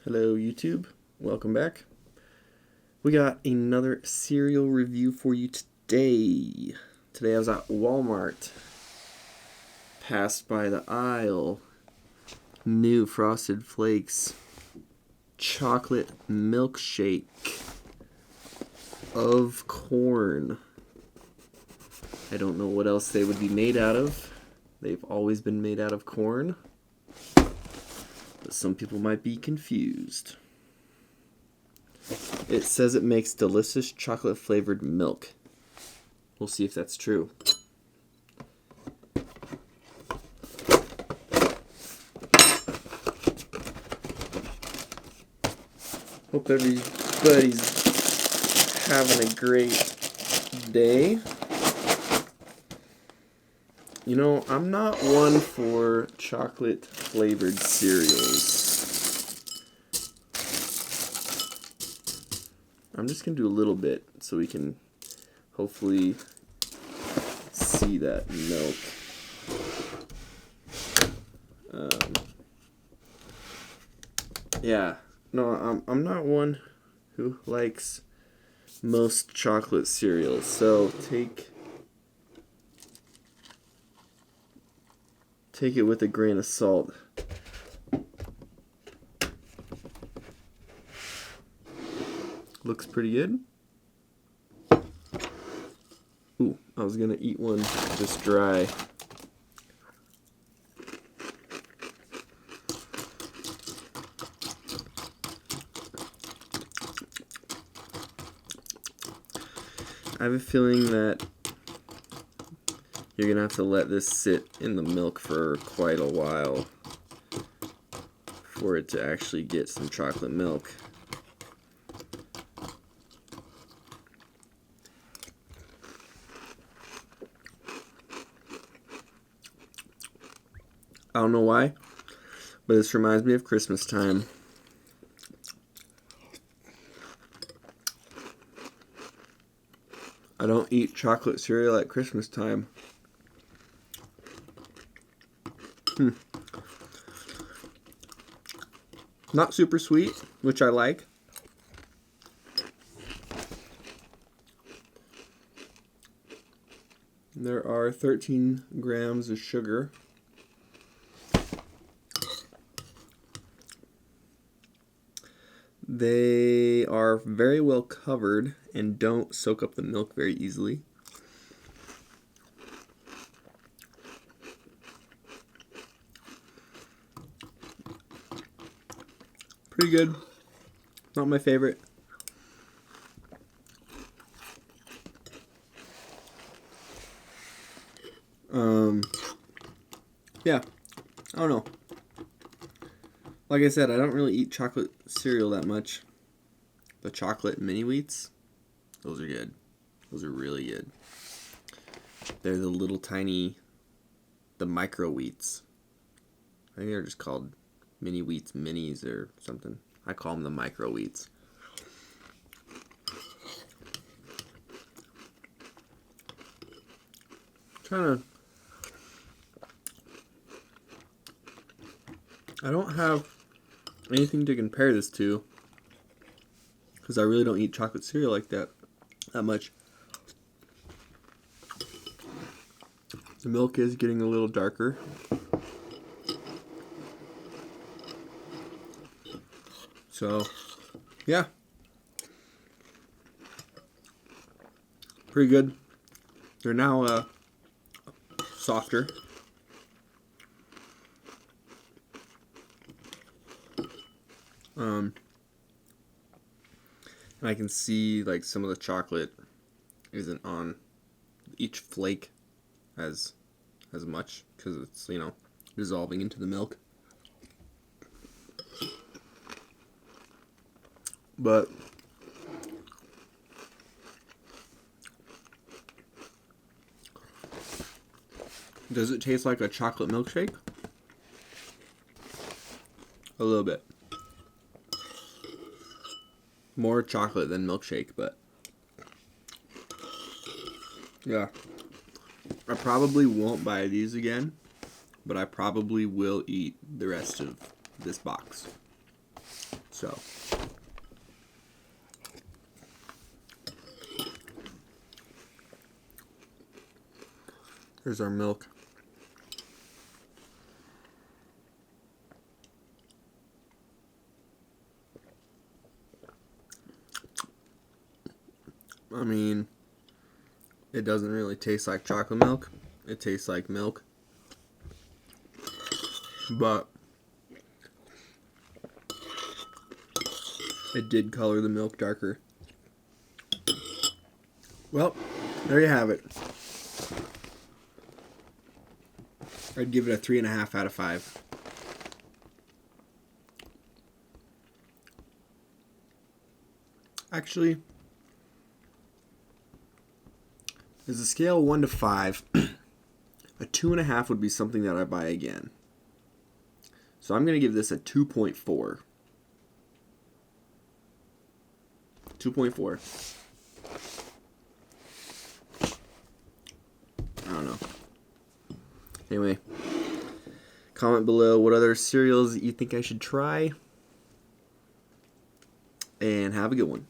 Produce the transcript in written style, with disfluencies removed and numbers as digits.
Hello YouTube, welcome back. We got another cereal review for you today. Today I was at Walmart, passed by the aisle, new Frosted Flakes chocolate milkshake of corn. I don't know what else they would be made out of. They've always been made out of corn. But some people might be confused. It says it makes delicious chocolate flavored milk. We'll see if that's true. Hope everybody's having a great day. You know, I'm not one for chocolate flavored cereals. I'm just going to do a little bit so we can hopefully see that milk. Yeah, no, I'm not one who likes most chocolate cereals, so take it with a grain of salt. Looks pretty good. Ooh, I was gonna eat one just dry. I have a feeling that you're gonna have to let this sit in the milk for quite a while for it to actually get some chocolate milk. I don't know why, but this reminds me of Christmas time. I don't eat chocolate cereal at Christmas time. Not super sweet, which I like. There are 13 grams of sugar. They are very well covered and don't soak up the milk very easily. Pretty good. Not my favorite. Yeah, I don't know. Like I said, I don't really eat chocolate cereal that much. The chocolate mini wheats, those are good. Those are really good. They're the little tiny, the micro wheats. I think they're just called mini wheats minis or something. I call them the micro wheats. I don't have anything to compare this to because I really don't eat chocolate cereal like that much. The milk is getting a little darker. So, yeah. Pretty good. They're now softer. And I can see like some of the chocolate isn't on each flake as much because it's, you know, dissolving into the milk. But does it taste like a chocolate milkshake? A little bit. More chocolate than milkshake, but yeah. I probably won't buy these again, but I probably will eat the rest of this box. So. Here's our milk. I mean, it doesn't really taste like chocolate milk. It tastes like milk. But it did color the milk darker. Well, there you have it. I'd give it a 3.5 out of 5. Actually, as a scale of 1 to 5, a 2.5 would be something that I buy again. So I'm going to give this a 2.4. 2.4. I don't know. Anyway, comment below what other cereals you think I should try. And have a good one.